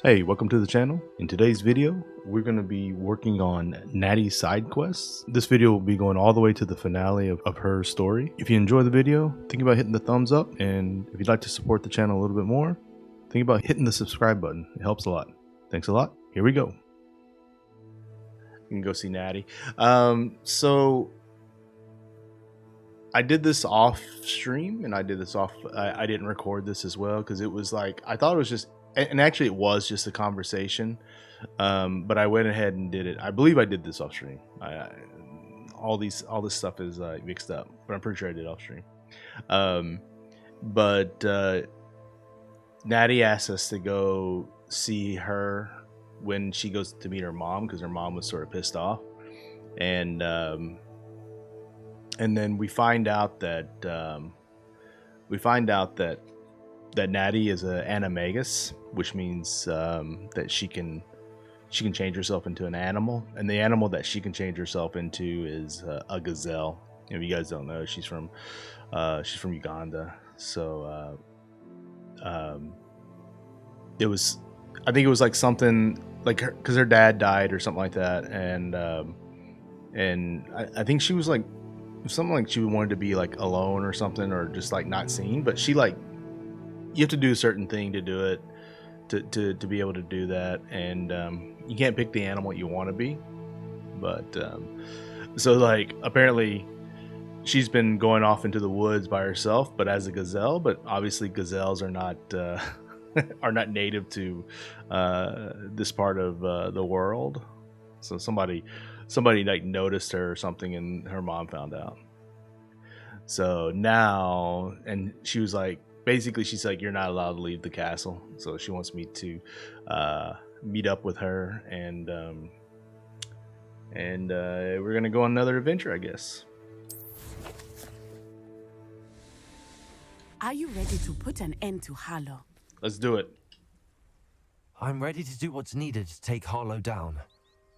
Hey, welcome to the channel. In today's video, we're going to be working on Natty's side quests. This video will be going all the way to the finale of her story. If you enjoy the video, think about hitting the thumbs up, and if you'd like to support the channel a little bit more, think about hitting the subscribe button. It helps a lot. Thanks a lot. Here we go. You can go see Natty. So I did this off stream, and I did this off. I didn't record this as well because it was like I thought it was just. And actually, it was just a conversation, but I went ahead and did it. I believe I did this off stream. All this stuff is mixed up, but I'm pretty sure I did off stream. But Natty asked us to go see her when she goes to meet her mom because her mom was sort of pissed off, and then we find out that that Natty is an animagus, which means that she can change herself into an animal, and the animal that she can change herself into is a gazelle. If you guys don't know, she's from Uganda. So it was, I think it was like something like because her dad died or something like that, and I think she was like something like she wanted to be like alone or something, or just like not seen, but she like. You have to do a certain thing to do it, to be able to do that, and you can't pick the animal you want to be. But so like apparently she's been going off into the woods by herself, but as a gazelle. But obviously gazelles are not are not native to this part of the world. So somebody like noticed her or something, and her mom found out. So now, and she was like. Basically, she's like, you're not allowed to leave the castle. So she wants me to meet up with her, and we're gonna go on another adventure, I guess. Are you ready to put an end to Harlow? Let's do it. I'm ready to do what's needed to take Harlow down.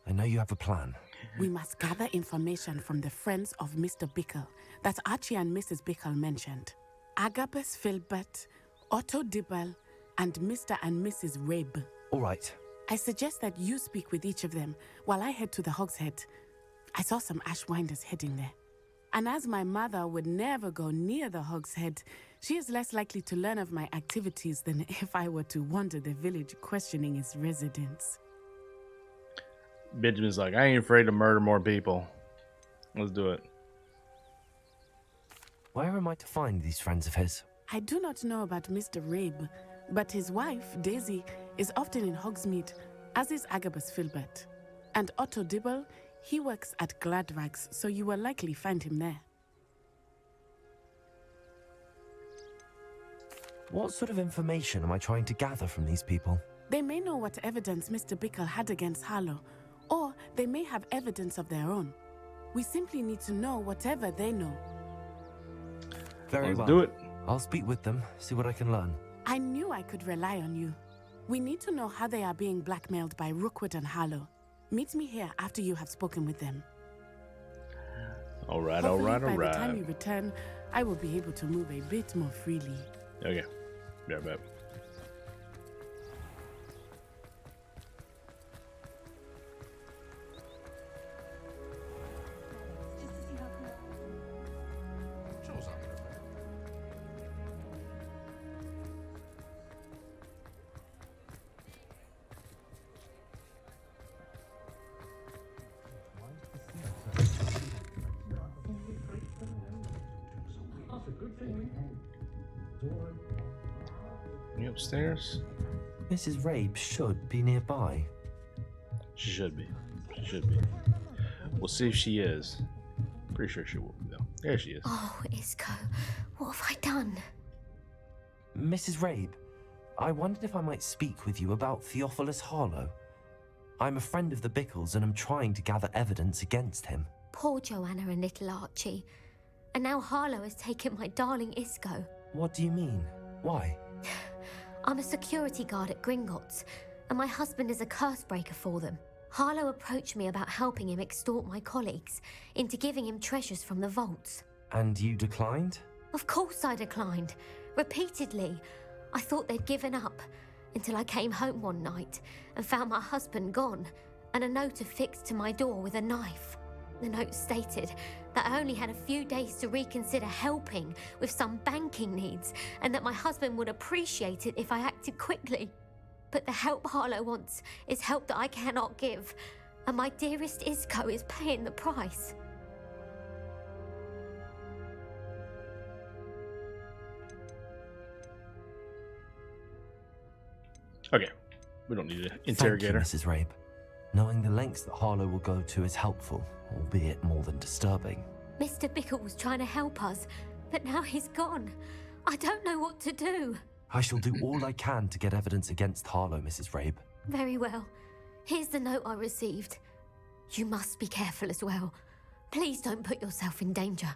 I know you have a plan. We must gather information from the friends of Mr. Bickle that Archie and Mrs. Bickle mentioned. Agabus Filbert, Otto Dibble, and Mr. and Mrs. Rabe. All right. I suggest that you speak with each of them while I head to the Hogshead. I saw some Ashwinders heading there. And as my mother would never go near the Hogshead, she is less likely to learn of my activities than if I were to wander the village questioning its residents. Benjamin's like, I ain't afraid to murder more people. Let's do it. Where am I to find these friends of his? I do not know about Mr. Rabe, but his wife, Daisy, is often in Hogsmeade, as is Agabus Filbert. And Otto Dibble, he works at Gladrags, so you will likely find him there. What sort of information am I trying to gather from these people? They may know what evidence Mr. Bickle had against Harlow, or they may have evidence of their own. We simply need to know whatever they know. Very well. Let's do it. I'll speak with them, see what I can learn. I knew I could rely on you. We need to know how they are being blackmailed by Rookwood and Harlow. Meet me here after you have spoken with them. All right, Hopefully, all right. by the time you return, I will be able to move a bit more freely. Okay. Yeah, bet. You upstairs? Mrs. Rabe should be nearby. She should be. She should be. We'll see if she is. Pretty sure she will be, though. There she is. Oh, Isco, what have I done? Mrs. Rabe, I wondered if I might speak with you about Theophilus Harlow. I'm a friend of the Bickles and I'm trying to gather evidence against him. Poor Joanna and little Archie. And now Harlow has taken my darling Isco. What do you mean? Why? I'm a security guard at Gringotts, and my husband is a curse breaker for them. Harlow approached me about helping him extort my colleagues into giving him treasures from the vaults. And you declined? Of course I declined. Repeatedly. I thought they'd given up, until I came home one night and found my husband gone and a note affixed to my door with a knife. The note stated that I only had a few days to reconsider helping with some banking needs and that my husband would appreciate it if I acted quickly. But the help Harlow wants is help that I cannot give, and my dearest Isco is paying the price. Okay, we don't need to interrogate her. Thank you, Mrs. Rabe. Knowing the lengths that Harlow will go to is helpful, albeit more than disturbing. Mr. Bickle was trying to help us, but now he's gone. I don't know what to do. I shall do all I can to get evidence against Harlow, Mrs. Rabe. Very well. Here's the note I received. You must be careful as well. Please don't put yourself in danger.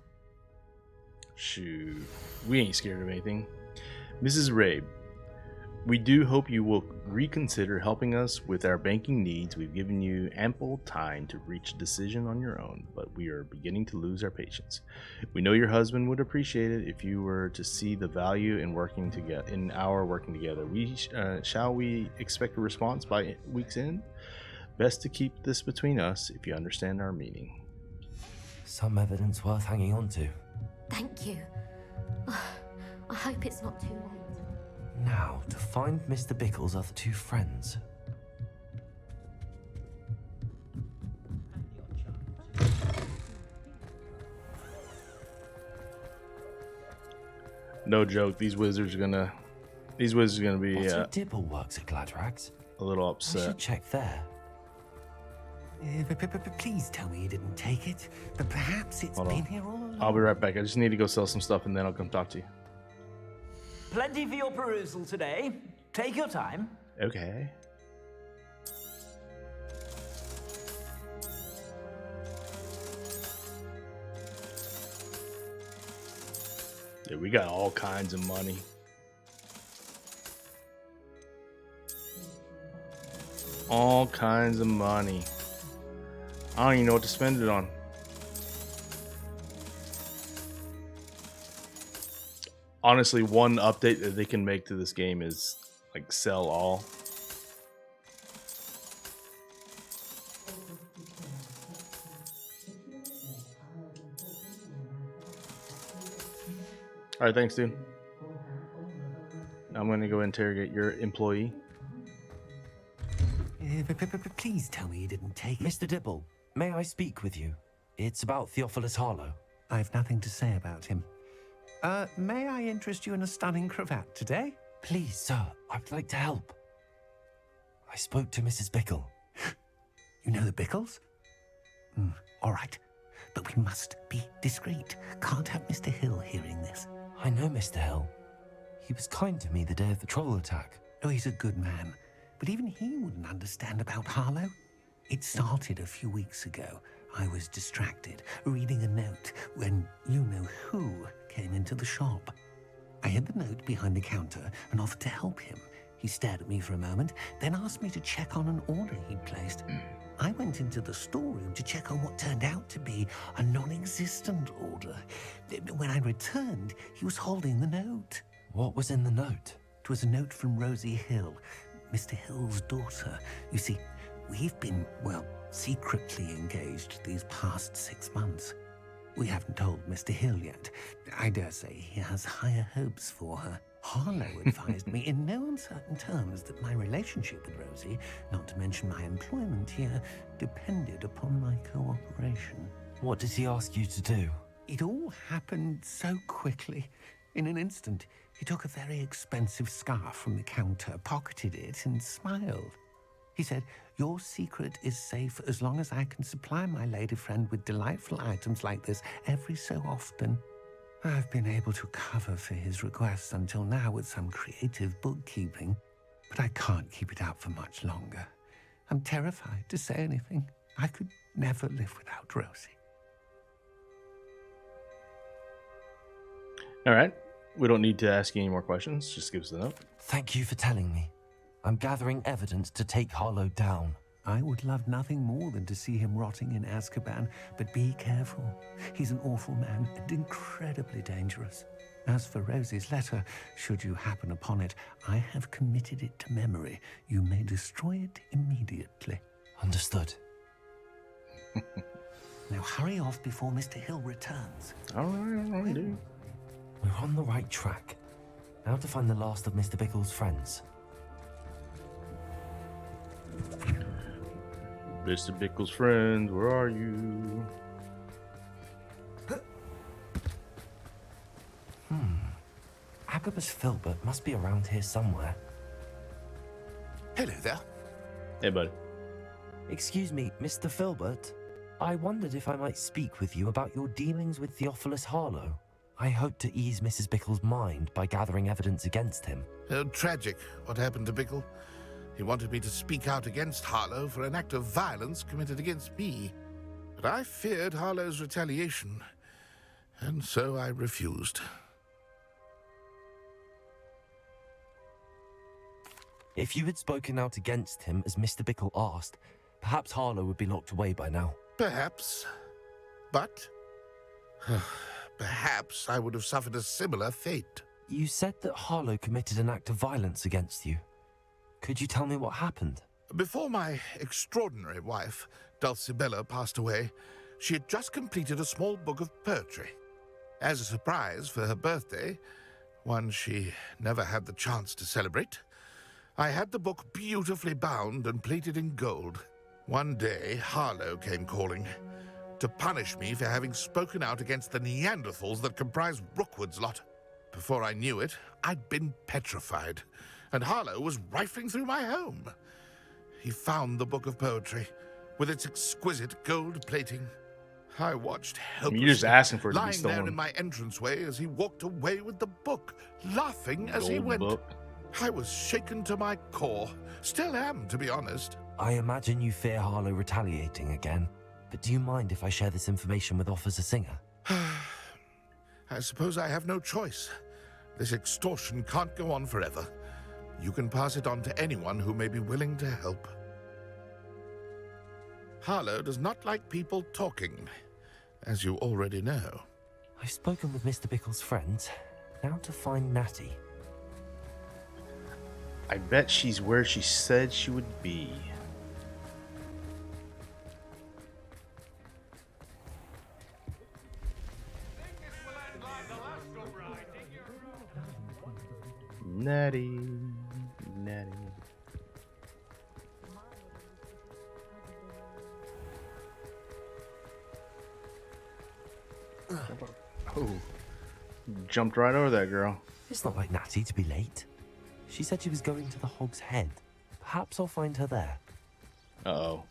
Shoot, we ain't scared of anything. Mrs. Rabe, we do hope you will reconsider helping us with our banking needs. We've given you ample time to reach a decision on your own, but we are beginning to lose our patience. We know your husband would appreciate it if you were to see the value in working together. Shall we expect a response by week's end? Best to keep this between us, if you understand our meaning. Some evidence worth hanging on to. Thank you. I hope it's not too late. Now, to find Mr. Bickle's other two friends. No joke, these wizards are gonna be Walter Dibble works at Gladrags. a little I upset. should check there. Please tell me you didn't take it. But perhaps it's Hold on. been here all along. I'll be right back. I just need to go sell some stuff and then I'll come talk to you. Plenty for your perusal today. Take your time. Okay. Yeah, we got all kinds of money. All kinds of money. I don't even know what to spend it on. Honestly, one update that they can make to this game is like sell all. All right, thanks, dude. Now I'm gonna go interrogate your employee. Please tell me you didn't take it. Mr. Dibble, may I speak with you? It's about Theophilus Harlow. I've nothing to say about him. May I interest you in a stunning cravat today? Please, sir, I'd like to help. I spoke to Mrs. Bickle. You know the Bickles? All right. But we must be discreet. Can't have Mr. Hill hearing this. I know Mr. Hill. He was kind to me the day of the troll attack. Oh, he's a good man. But even he wouldn't understand about Harlow. It started a few weeks ago. I was distracted, reading a note, when you-know-who came into the shop. I hid the note behind the counter and offered to help him. He stared at me for a moment, then asked me to check on an order he'd placed. I went into the storeroom to check on what turned out to be a non-existent order. When I returned, he was holding the note. What was in the note? It was a note from Rosie Hill, Mr. Hill's daughter. You see, we've been, secretly engaged these past 6 months. We haven't told Mr. Hill yet. I dare say he has higher hopes for her. Harlow advised me in no uncertain terms that my relationship with Rosie, not to mention my employment here, depended upon my cooperation. What did he ask you to do? It all happened so quickly. In an instant, he took a very expensive scarf from the counter, pocketed it, and smiled. He said, "Your secret is safe as long as I can supply my lady friend with delightful items like this every so often." I've been able to cover for his requests until now with some creative bookkeeping, but I can't keep it up for much longer. I'm terrified to say anything. I could never live without Rosie. All right. We don't need to ask you any more questions. Just give us the note. Thank you for telling me. I'm gathering evidence to take Harlow down. I would love nothing more than to see him rotting in Azkaban, but be careful. He's an awful man and incredibly dangerous. As for Rosie's letter, should you happen upon it, I have committed it to memory. You may destroy it immediately. Understood. Now hurry off before Mr. Hill returns. All right, dude. We're on the right track. Now to find the last of Mr. Bickle's friends. Mr. Bickle's friends, where are you? Agabus Filbert must be around here somewhere. Hello there. Hey, buddy. Excuse me, Mr. Filbert. I wondered if I might speak with you about your dealings with Theophilus Harlow. I hope to ease Mrs. Bickle's mind by gathering evidence against him. Tragic, what happened to Bickle. He wanted me to speak out against Harlow for an act of violence committed against me. But I feared Harlow's retaliation, and so I refused. If you had spoken out against him as Mr. Bickle asked, perhaps Harlow would be locked away by now. Perhaps. But perhaps I would have suffered a similar fate. You said that Harlow committed an act of violence against you. Could you tell me what happened? Before my extraordinary wife, Dulcibella, passed away, she had just completed a small book of poetry. As a surprise for her birthday, one she never had the chance to celebrate, I had the book beautifully bound and plated in gold. One day, Harlow came calling to punish me for having spoken out against the Neanderthals that comprise Rookwood's lot. Before I knew it, I'd been petrified, and Harlow was rifling through my home. He found the book of poetry with its exquisite gold plating. I watched helplessly, You're just asking for it to be lying stolen. there in my entranceway as he walked away with the book, laughing as he Gold went. book. I was shaken to my core. Still am, to be honest. I imagine you fear Harlow retaliating again, but do you mind if I share this information with Officer Singer? I suppose I have no choice. This extortion can't go on forever. You can pass it on to anyone who may be willing to help. Harlow does not like people talking, as you already know. I've spoken with Mr. Bickle's friends. Now to find Natty. I bet she's where she said she would be. Natty, Natty. Oh, jumped right over that girl. It's not like Natty to be late. She said she was going to the Hog's Head. Perhaps I'll find her there. Uh-oh.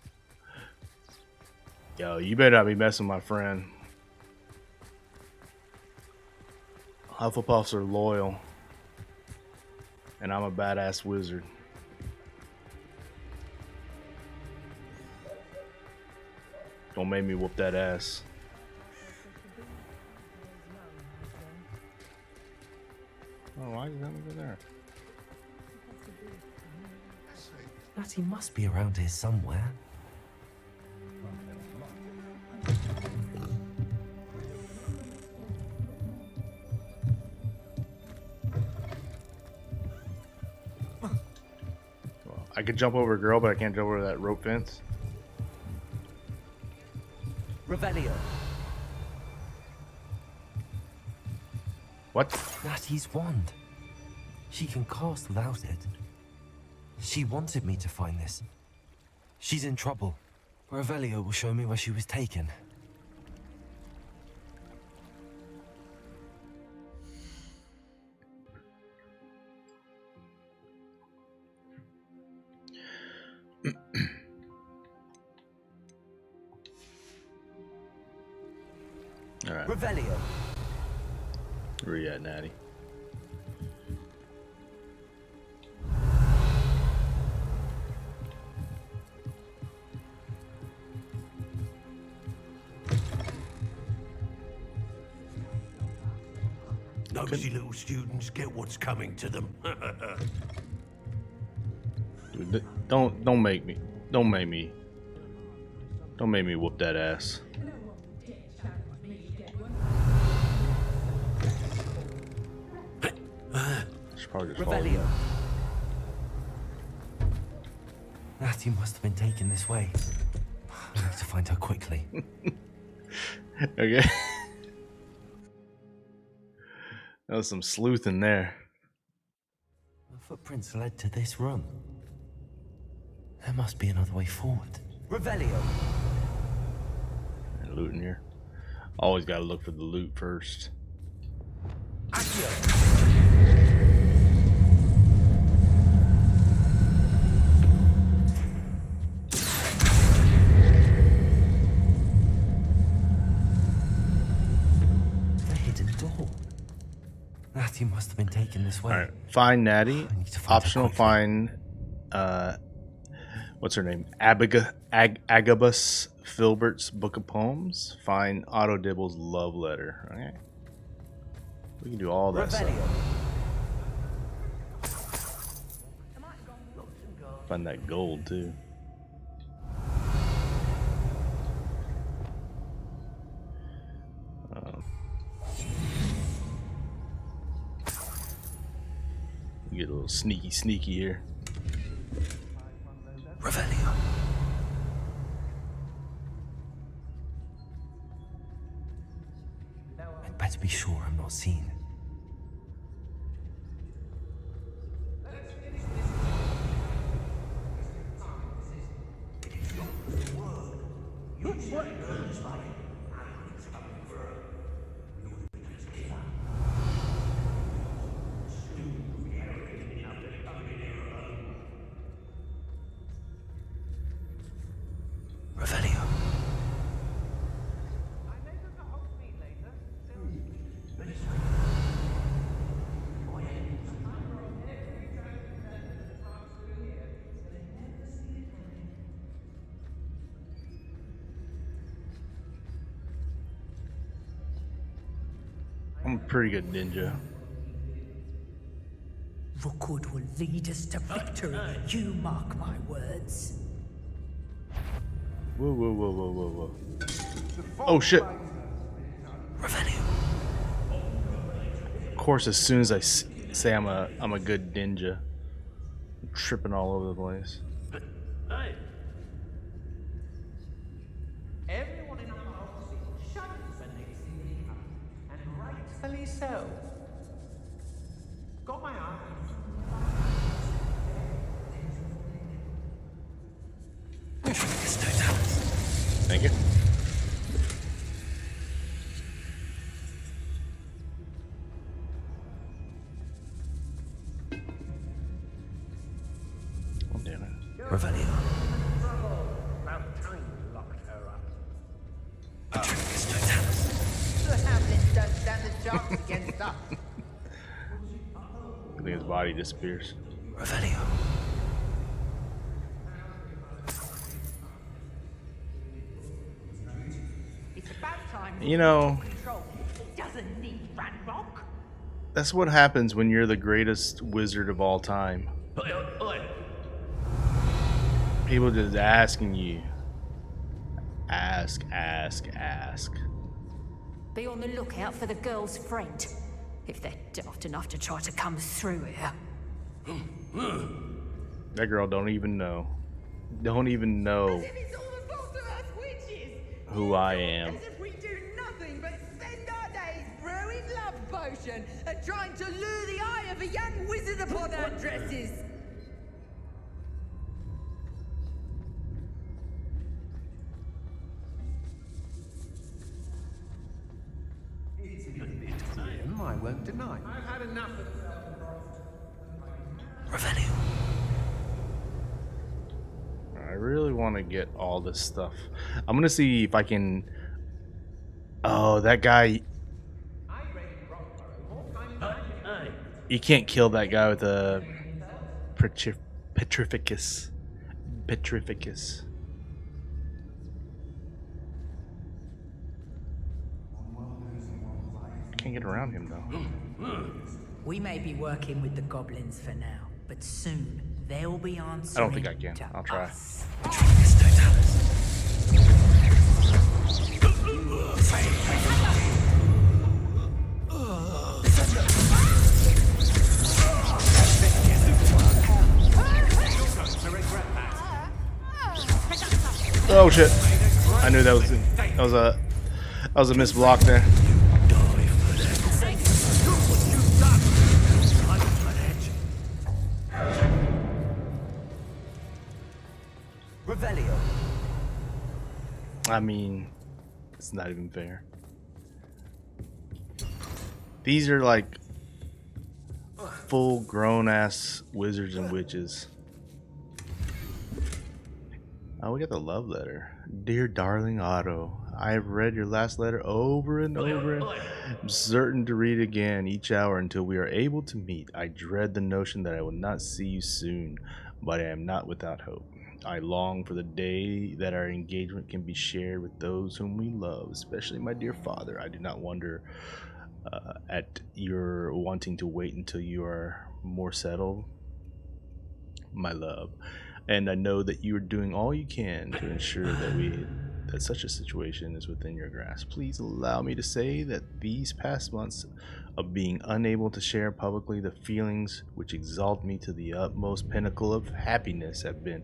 Yo, you better not be messing with my friend. Hufflepuffs are loyal. And I'm a badass wizard. Don't make me whoop that ass. Oh, why is that over there? Natty must be around here somewhere. Well, I could jump over a girl, but I can't jump over that rope fence. Revelio. What? Natty's wand. She can cast without it. She wanted me to find this. She's in trouble. Revelio will show me where she was taken. All right. Revelio. Where you at, Natty? Nosy little students get what's coming to them. Dude, don't make me whoop that ass. probably just follow Revelio. you. Natty must have been taken this way. I need to find her quickly. Okay. That was some sleuth in there. The footprints led to this room. There must be another way forward. Revelio. And loot in here. Always gotta look for the loot first. Accio. The hidden door. Natty must have been taken this way. Alright. Find Natty. I need to find her Optional quickly. find what's her name? Agabus Filbert's Book of Poems. Find Otto Dibble's love letter. Okay. We can do all that stuff. Revelio. Find that gold too. Get a little sneaky here. Revelio. I'd better be sure I'm not seen. Revelio. I'm a pretty good ninja. Rookwood will lead us to victory. You mark my words. Whoa. Oh shit. Revelio. Of course, as soon as I say I'm a good ninja, I'm tripping all over the place. Everyone in our house shudders when they see me come, and rightfully so. Got my eye. Thank you. Oh, damn it. Revelio. About time you locked her up. The Hamlets don't stand a chance against us. I think his body disappears. Revelio. It's about time. You know, Control. It doesn't need Ranrock. that's what happens when you're the greatest wizard of all time. People just asking you. Ask. Be on the lookout for the girl's friend. If they're daft enough to try to come through here. That girl don't even know. Don't even know It's all the fault of us witches. who I am. As if we do nothing but spend our days brewing love potion and trying to lure the eye of a young wizard upon our dresses. I won't deny. I've had enough of Revelio. I really want to get all this stuff. I'm gonna see if I can. Oh, that guy. You can't kill that guy with a petrificus. Petrificus. Can't get around him though. We may be working with the goblins for now, but soon they'll be answering. I don't think I can. to I'll try. us. Oh shit! I knew that was a missed block there. Revelio. I mean, it's not even fair. These are like full grown ass wizards and witches. Oh, we got the love letter. Dear darling Otto, I have read your last letter over and over and I'm certain to read it again each hour until we are able to meet. I dread the notion that I will not see you soon, but I am not without hope. I long for the day that our engagement can be shared with those whom we love, especially my dear father. I do not wonder at your wanting to wait until you are more settled, my love. And I know that you are doing all you can to ensure that such a situation is within your grasp. Please allow me to say that these past months of being unable to share publicly the feelings which exalt me to the utmost pinnacle of happiness have been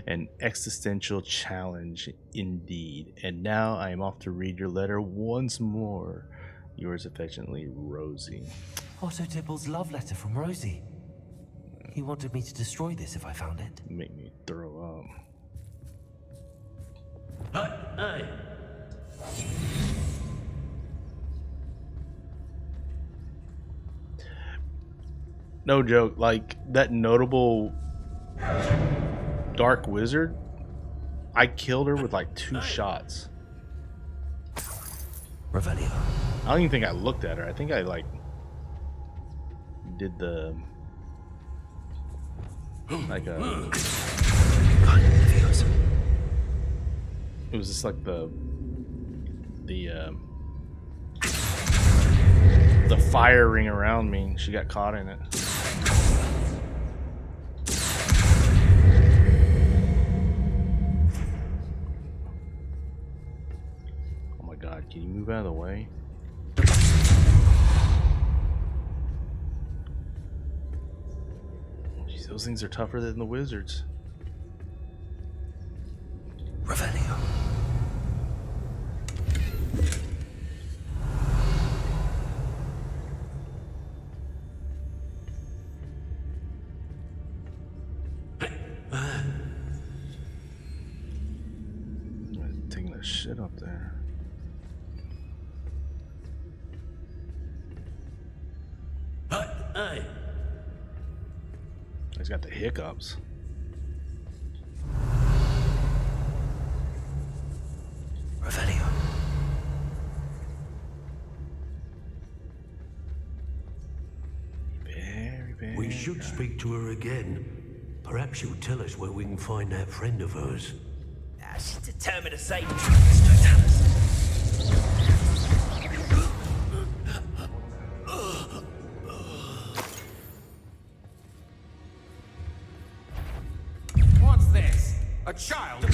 an existential challenge indeed. And now I am off to read your letter once more. Yours affectionately, Rosie. Otto Dibble's love letter from Rosie. He wanted me to destroy this if I found it. Make me throw up. Hey. No joke, like that notable dark wizard, I killed her with like 2 shots. Revelio. I don't even think I looked at her. I think I like did the like a. It was just like the fire ring around me. She got caught in it. Oh my God! Can you move out of the way? Jeez, those things are tougher than the wizards. Revelio. Taking that shit up there. Hey. He's got the hiccups. Revelio. Very We should kind. speak to her again. Perhaps she'll tell us where we can find that friend of hers. She's determined to save the truth to tell us. What's this? A child?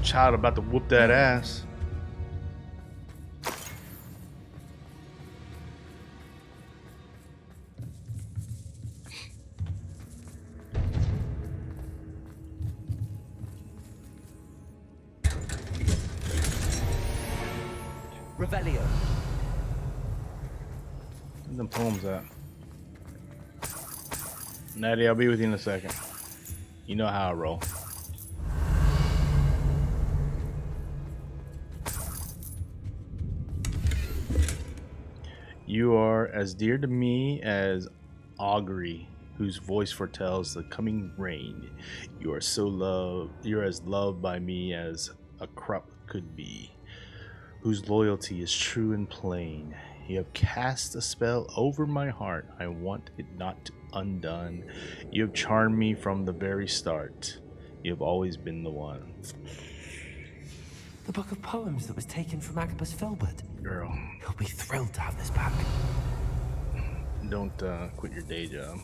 Child about to whoop that ass. Revelio. Where's them poems at? Natty, I'll be with you in a second. You know how I roll. You are as dear to me as augury, whose voice foretells the coming rain. You are you're as loved by me as a crop could be, whose loyalty is true and plain. You have cast a spell over my heart. I want it not undone. You have charmed me from the very start. You have always been the one. The book of poems that was taken from Agabus Filbert. Girl, He'll be thrilled to have this back. don't quit your day job.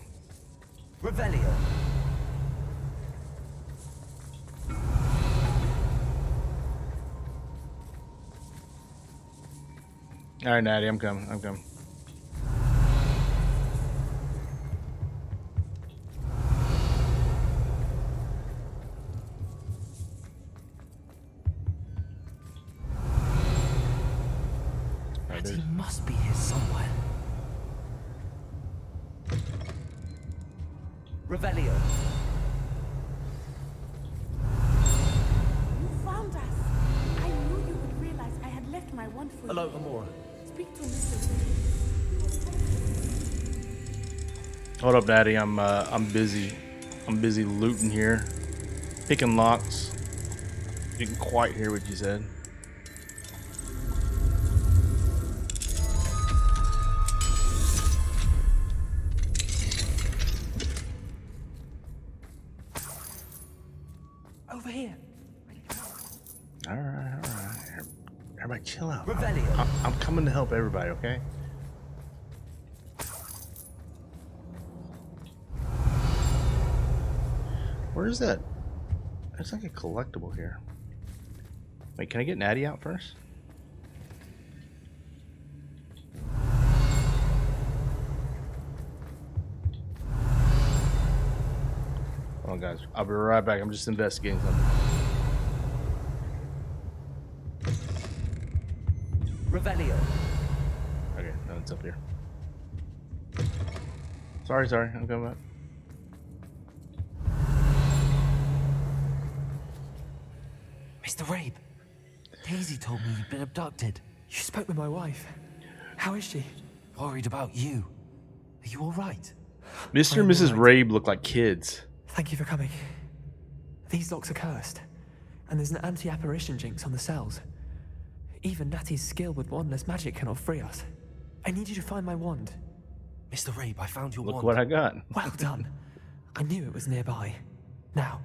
Revelio. All right, Natty, I'm coming. I'm coming. Natty must be here somewhere. Revelio. You found us. I knew you would realize I had left my wand for Hello, you. Amora. Speak to Mr. Hold up, Natty. I'm busy. I'm busy looting here, picking locks. Didn't quite hear what you said. Over here. All right. Everybody, chill out. Revelio. I'm coming to help everybody. Okay. Where is that? There's like a collectible here. Wait, can I get Natty out first? Hold on, guys. I'll be right back. I'm just investigating something. Revelio. Okay, no, it's up here. Sorry. I'm coming back. Mr. Rabe, Daisy told me you'd been abducted. You spoke with my wife. How is she? Worried about you. Are you all right? Mr. and Mrs. Rabe look like kids. Thank you for coming. These locks are cursed, and there's an anti-apparition jinx on the cells. Even Natty's skill with wandless magic cannot free us. I need you to find my wand. Mr. Rabe, I found your Look wand. what I got. Well done. I knew it was nearby. Now,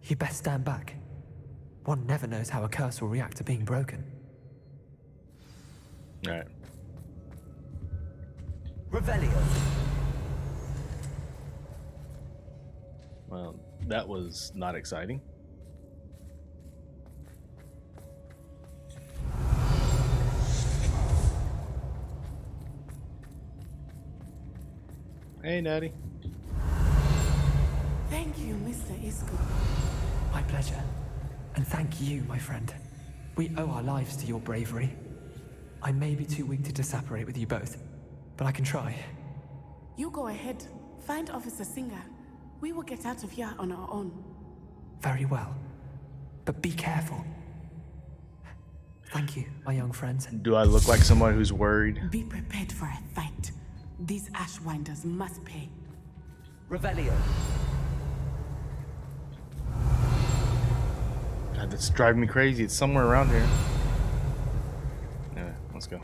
you best stand back. One never knows how a curse will react to being broken. All right. Revelio. Well, that was not exciting. Hey, Natty. Thank you, Mr. Isco. My pleasure. And thank you, my friend. We owe our lives to your bravery. I may be too weak to disapparate with you both, but I can try. You go ahead. Find Officer Singer. We will get out of here on our own. Very well. But be careful. Thank you, my young friends. Do I look like someone who's worried? Be prepared for a fight. These Ashwinders must pay. Revelio. God, that's driving me crazy. It's somewhere around here. Anyway, let's go.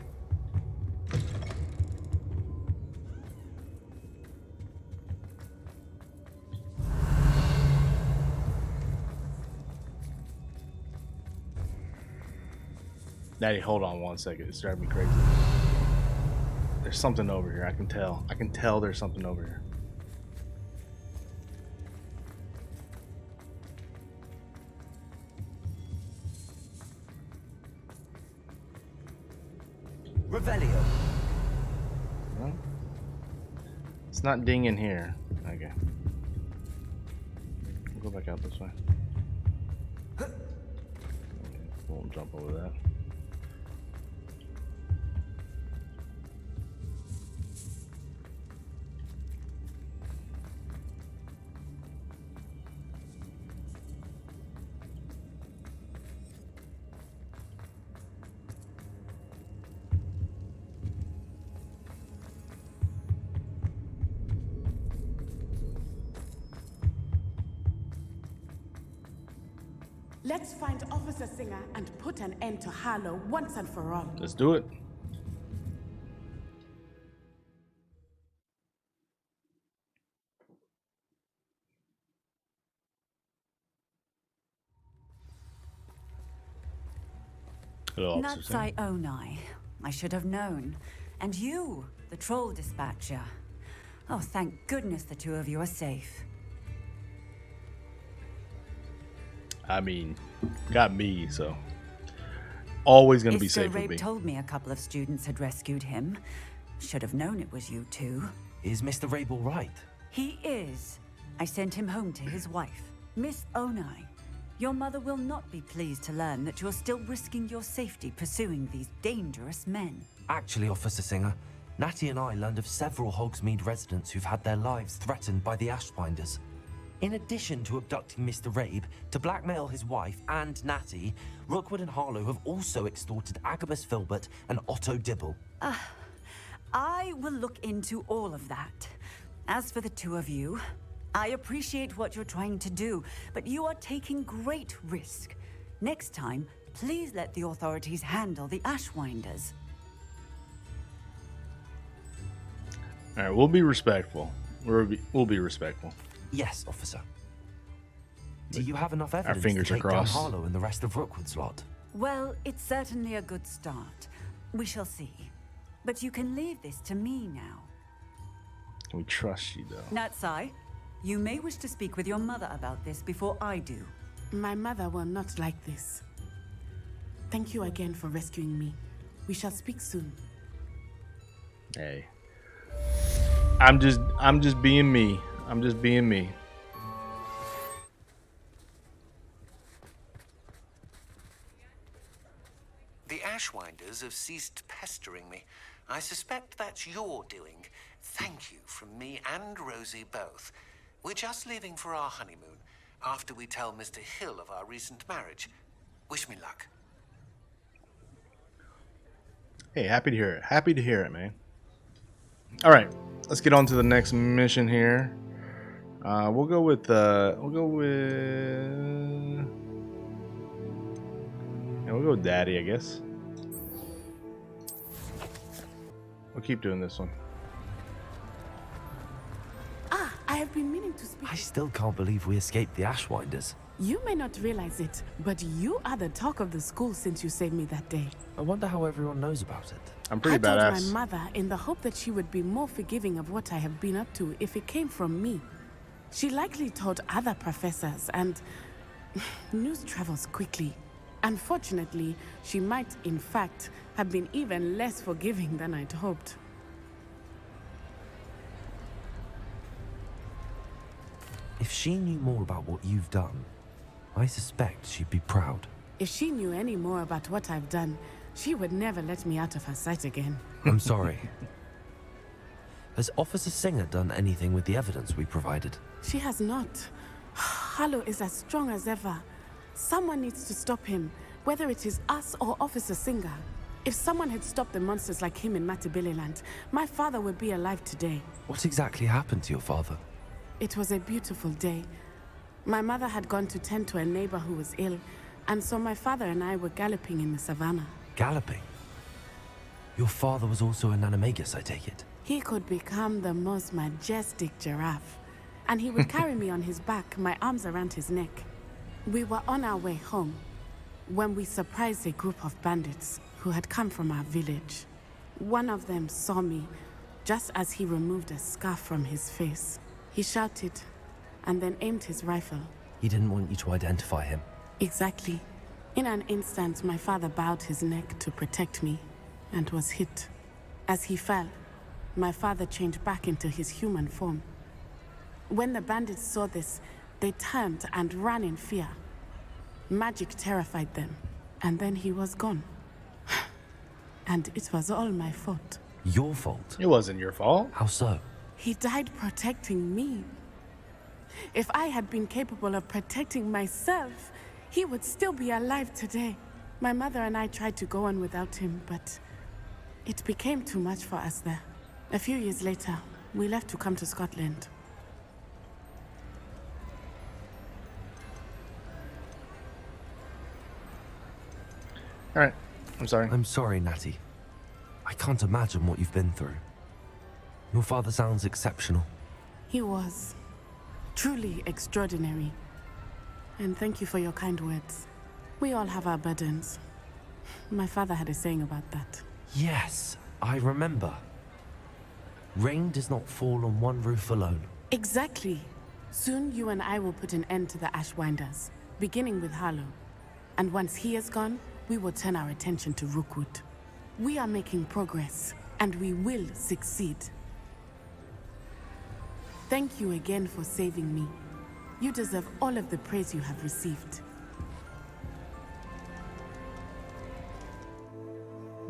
Natty, hold on one second. It's driving me crazy. There's something over here. I can tell. I can tell there's something over here. Revelio. Well, it's not dinging here. Okay. We'll go back out this way. Okay, won't jump over that. Let's find Officer Singer and put an end to Harlow once and for all. Let's do it. Hello, Officer Singer. Natsai Onai. I should have known. And you, the troll dispatcher. Oh, thank goodness the two of you are safe. I mean, got me, so always gonna be safe with Rabe me. told me a couple of students had rescued him. Should have known it was you two. Is Mr. Rabe all right? He is. I sent him home to his wife, Miss Onai. Your mother will not be pleased to learn that you're still risking your safety pursuing these dangerous men. Actually, Officer Singer, Natty and I learned of several Hogsmeade residents who've had their lives threatened by the Ashbinders. In addition to abducting Mr. Rabe to blackmail his wife and Natty, Rookwood and Harlow have also extorted Agabus Filbert and Otto Dibble. I will look into all of that. As for the two of you, I appreciate what you're trying to do, but you are taking great risk. Next time, please let the authorities handle the Ashwinders. All right, we'll be respectful. We'll be respectful. Yes, officer. Do you have enough evidence fingers to are take down crossed. Harlow and the rest of Rookwood's lot? Well, it's certainly a good start. We shall see. But you can leave this to me now. We trust you, though. Natsai, you may wish to speak with your mother about this before I do. My mother will not like this. Thank you again for rescuing me. We shall speak soon. Hey. I'm just being me. I'm just being me. The Ashwinders have ceased pestering me. I suspect that's your doing. Thank you from me and Rosie both. We're just leaving for our honeymoon after we tell Mr. Hill of our recent marriage. Wish me luck. Hey, happy to hear it. Happy to hear it, man. All right, let's get on to the next mission here. We'll go with Daddy, I guess. We'll keep doing this one. I have been meaning to speak. I still can't believe we escaped the Ashwinders. You may not realize it, but you are the talk of the school since you saved me that day. I wonder how everyone knows about it. I'm pretty I badass. told my mother in the hope that she would be more forgiving of what I have been up to if it came from me. She likely told other professors, and news travels quickly. Unfortunately, she might, in fact, have been even less forgiving than I'd hoped. If she knew more about what you've done, I suspect she'd be proud. If she knew any more about what I've done, she would never let me out of her sight again. I'm sorry. Has Officer Singer done anything with the evidence we provided? She has not. Harlow is as strong as ever. Someone needs to stop him, whether it is us or Officer Singer. If someone had stopped the monsters like him in Matabeleland, my father would be alive today. What exactly happened to your father? It was a beautiful day. My mother had gone to tend to a neighbor who was ill, and so my father and I were galloping in the savannah. Galloping? Your father was also an animagus, I take it? He could become the most majestic giraffe, and he would carry me on his back, my arms around his neck. We were on our way home when we surprised a group of bandits who had come from our village. One of them saw me just as he removed a scarf from his face. He shouted and then aimed his rifle. He didn't want you to identify him. Exactly. In an instant, my father bowed his neck to protect me and was hit. As he fell, my father changed back into his human form. When the bandits saw this, they turned and ran in fear. Magic terrified them, and then he was gone. And it was all my fault. Your fault? It wasn't your fault. How so? He died protecting me. If I had been capable of protecting myself, he would still be alive today. My mother and I tried to go on without him, but it became too much for us there. A few years later, we left to come to Scotland. All right. I'm sorry. I'm sorry, Natty. I can't imagine what you've been through. Your father sounds exceptional. He was truly extraordinary. And thank you for your kind words. We all have our burdens. My father had a saying about that. Yes, I remember. Rain does not fall on one roof alone. Exactly. Soon you and I will put an end to the Ashwinders, beginning with Harlow. And once he is gone, we will turn our attention to Rookwood. We are making progress, and we will succeed. Thank you again for saving me. You deserve all of the praise you have received.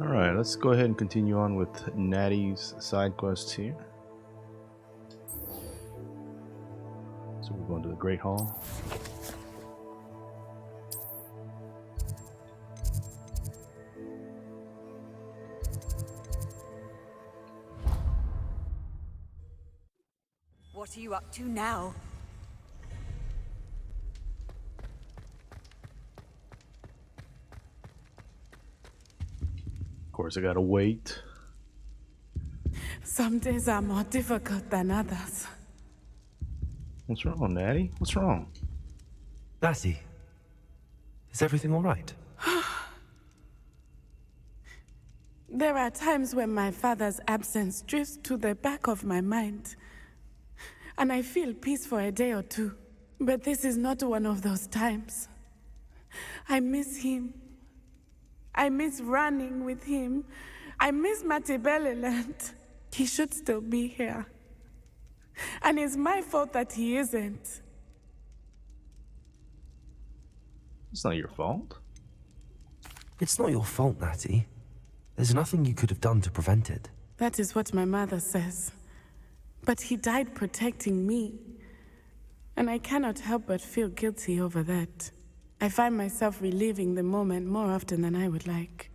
Alright, let's go ahead and continue on with Natty's side quests here. So we're going to the Great Hall. What are you up to now? Of course, I gotta wait. Some days are more difficult than others. What's wrong, Natty? What's wrong? Natty, is everything all right? There are times when my father's absence drifts to the back of my mind, and I feel peace for a day or two. But this is not one of those times. I miss him. I miss running with him. I miss Matibeleland. He should still be here. And it's my fault that he isn't. It's not your fault. It's not your fault, Natty. There's nothing you could have done to prevent it. That is what my mother says. But he died protecting me. And I cannot help but feel guilty over that. I find myself reliving the moment more often than I would like.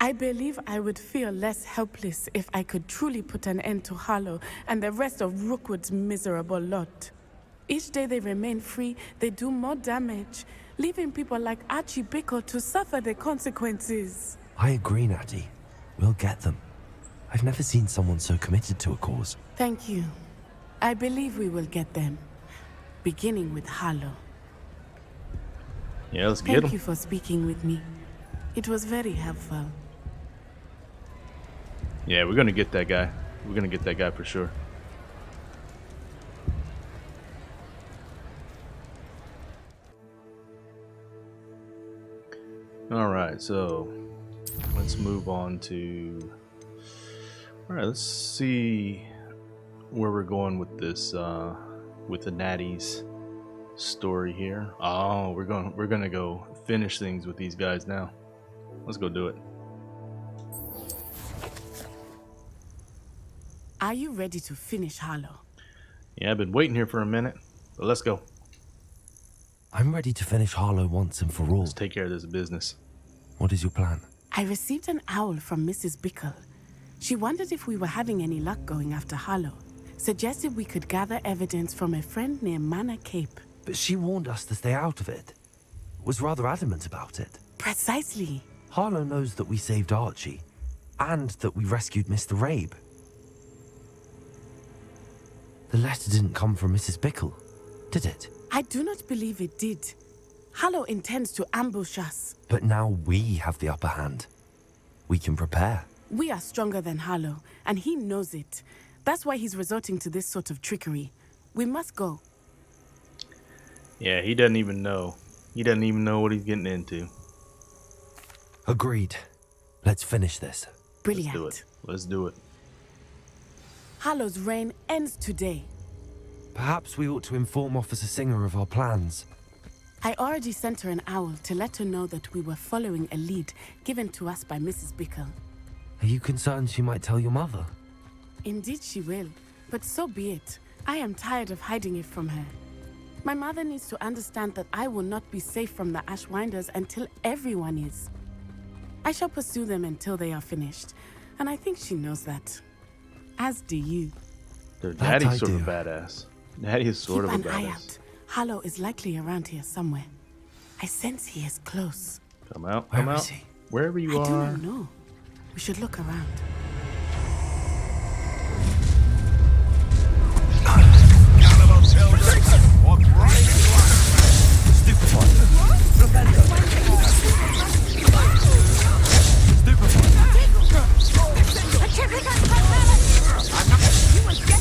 I believe I would feel less helpless if I could truly put an end to Harlow and the rest of Rookwood's miserable lot. Each day they remain free, they do more damage, leaving people like Archie Bickle to suffer the consequences. I agree, Natty. We'll get them. I've never seen someone so committed to a cause. Thank you. I believe we will get them. Beginning with Harlow. Yeah, let's get him. Thank you for speaking with me. It was very helpful. Yeah, we're gonna get that guy. We're gonna get that guy for sure. Alright, so let's move on to... Alright, let's see where we're going with this, with the Natty's story here. Oh, we're gonna go finish things with these guys now. Let's go do it. Are you ready to finish Harlow? Yeah, I've been waiting here for a minute, but let's go. I'm ready to finish Harlow once and for all. Let's take care of this business. What is your plan? I received an owl from Mrs. Bickle. She wondered if we were having any luck going after Harlow. Suggested we could gather evidence from a friend near Manor Cape. But she warned us to stay out of it. Was rather adamant about it. Precisely. Harlow knows that we saved Archie, and that we rescued Mr. Rabe. The letter didn't come from Mrs. Bickle, did it? I do not believe it did. Harlow intends to ambush us. But now we have the upper hand. We can prepare. We are stronger than Harlow, and he knows it. That's why he's resorting to this sort of trickery. We must go. Yeah, he doesn't even know. He doesn't even know what he's getting into. Agreed. Let's finish this. Brilliant. Let's do it. Let's do it. Harlow's reign ends today. Perhaps we ought to inform Officer Singer of our plans. I already sent her an owl to let her know that we were following a lead given to us by Mrs. Bickle. Are you concerned she might tell your mother? Indeed she will, but so be it. I am tired of hiding it from her. My mother needs to understand that I will not be safe from the Ashwinders until everyone is. I shall pursue them until they are finished, and I think she knows that. As do you. Dude, Natty's sort of a badass. Natty is sort of a Keep an eye badass. out. Harlow is likely around here somewhere. I sense he is close. Come out, Where come out. is he? Wherever you I do are. not know. We should look around.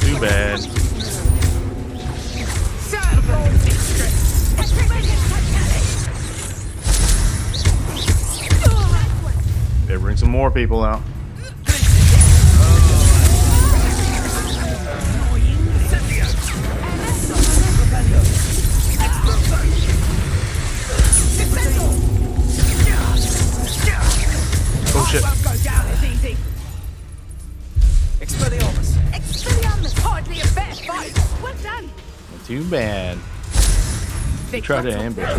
Too bad. Better bring some more people out. Oh shit. Too bad. They tried to ambush.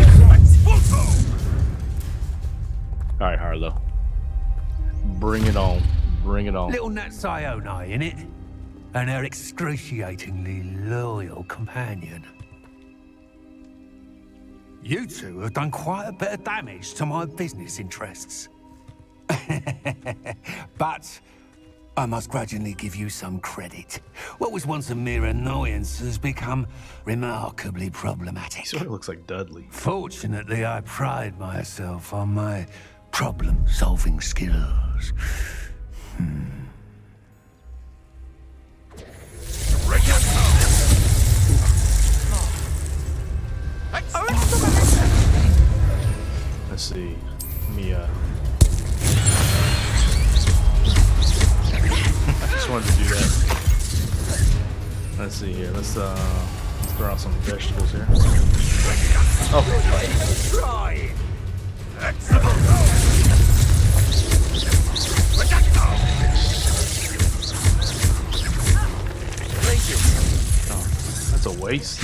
Alright, Harlow. Bring it on. Bring it on. Little Natsai innit? And her excruciatingly loyal companion. You two have done quite a bit of damage to my business interests. But I must grudgingly give you some credit. What was once a mere annoyance has become remarkably problematic. He sort of looks like Dudley. Fortunately, I pride myself on my problem-solving skills. Let's see. Let me just wanted to do that. Let's see here. Let's throw out some vegetables here. Oh. Oh, that's a waste.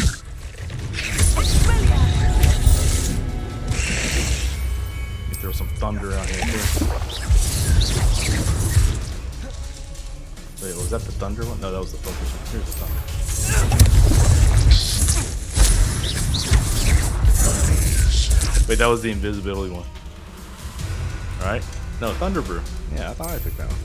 Let me throw some thunder out here too. Wait, was that the thunder one? No, that was the focus one. Here's the thunder. Wait, that was the invisibility one. Alright? No, thunder brew. Yeah, I thought I took that one.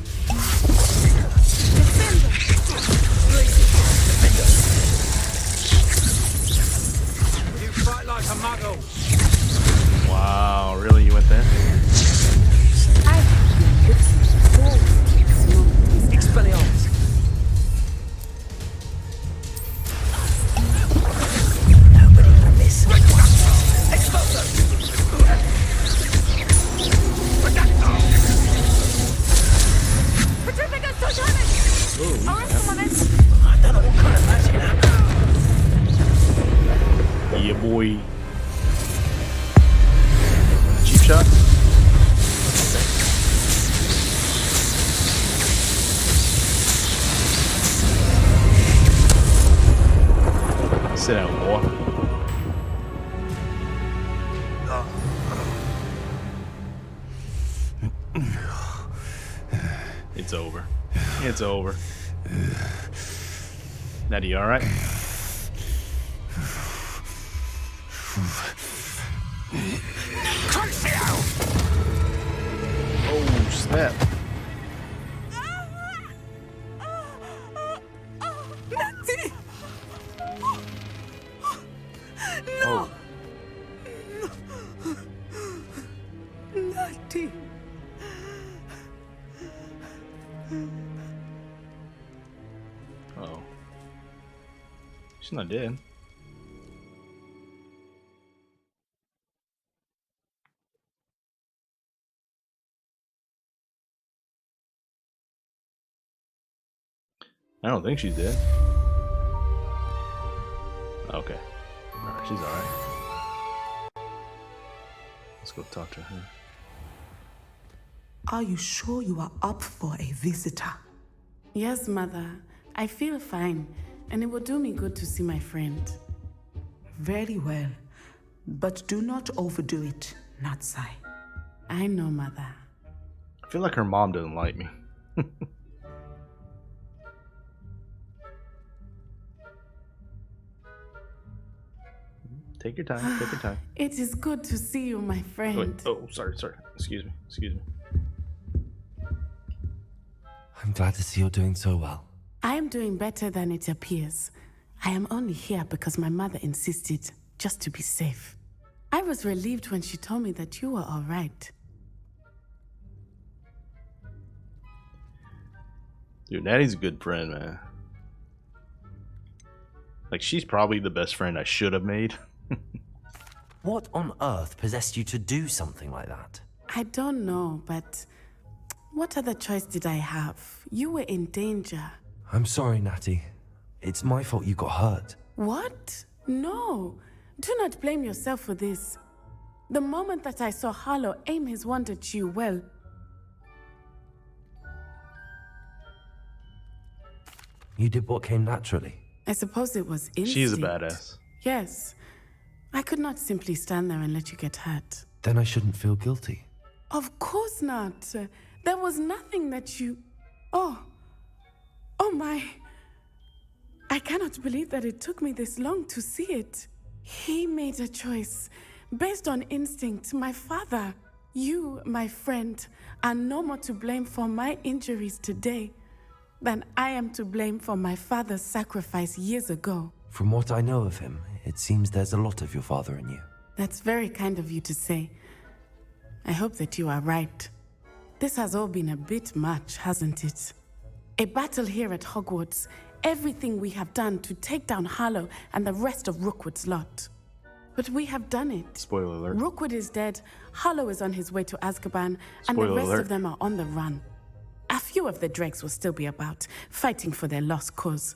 You fight like a muggle. Wow, really? You went there? Expelliarmus. Nobody will miss. Yeah, boy. Cheap shot. Sit down, boy. It's over. It's over. Natty, you alright? Oh, snap. Natty! Oh. Natty! Oh. She's not dead. I don't think she's dead. Okay. Alright, she's alright. Let's go talk to her. Are you sure you are up for a visitor? Yes, Mother. I feel fine, and it will do me good to see my friend. Very well. But do not overdo it, Natsai. I know, Mother. I feel like her mom doesn't like me. Take your time, take your time. It is good to see you, my friend. Wait, oh, sorry. Excuse me. I'm glad to see you're doing so well. I am doing better than it appears. I am only here because my mother insisted, just to be safe. I was relieved when she told me that you were all right. Dude, Natty's a good friend, man. Like, she's probably the best friend I should have made. What on earth possessed you to do something like that? I don't know, but what other choice did I have? You were in danger. I'm sorry, Natty. It's my fault you got hurt. What? No. Do not blame yourself for this. The moment that I saw Harlow aim his wand at you, well... You did what came naturally. I suppose it was instinct. She's a badass. Yes. I could not simply stand there and let you get hurt. Then I shouldn't feel guilty. Of course not. There was nothing that you... Oh my... I cannot believe that it took me this long to see it. He made a choice based on instinct. My father, you, my friend, are no more to blame for my injuries today than I am to blame for my father's sacrifice years ago. From what I know of him, it seems there's a lot of your father in you. That's very kind of you to say. I hope that you are right. This has all been a bit much, hasn't it? A battle here at Hogwarts, everything we have done to take down Harlow and the rest of Rookwood's lot. But we have done it. Spoiler alert. Rookwood is dead, Harlow is on his way to Azkaban, and Spoiler the rest alert. of them are on the run. A few of the dregs will still be about, fighting for their lost cause.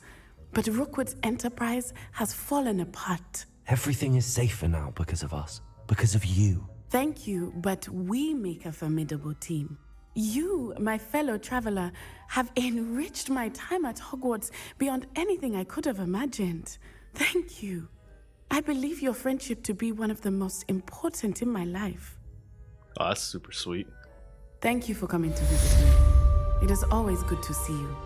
But Rookwood's enterprise has fallen apart. Everything is safer now because of us. Because of you. Thank you, but we make a formidable team. You, my fellow traveler, have enriched my time at Hogwarts beyond anything I could have imagined. Thank you. I believe your friendship to be one of the most important in my life. Oh, that's super sweet. Thank you for coming to visit me. It is always good to see you.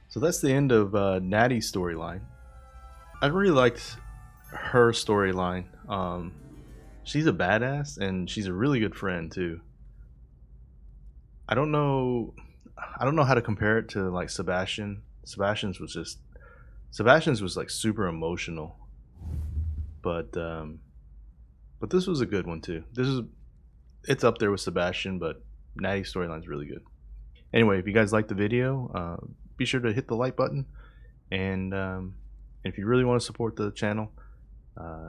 So that's the end of Natty's storyline. I really liked her storyline. She's a badass and she's a really good friend too. I don't know how to compare it to like Sebastian. Sebastian's was like super emotional. But this was a good one too. It's up there with Sebastian, but Natty's storyline's really good. Anyway, if you guys liked the video, be sure to hit the like button, and if you really want to support the channel,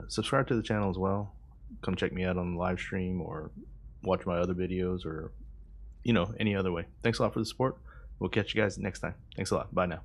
subscribe to the channel as well. Come check me out on the live stream or watch my other videos, or any other way. Thanks a lot for the support. We'll catch you guys next time. Thanks a lot. Bye now.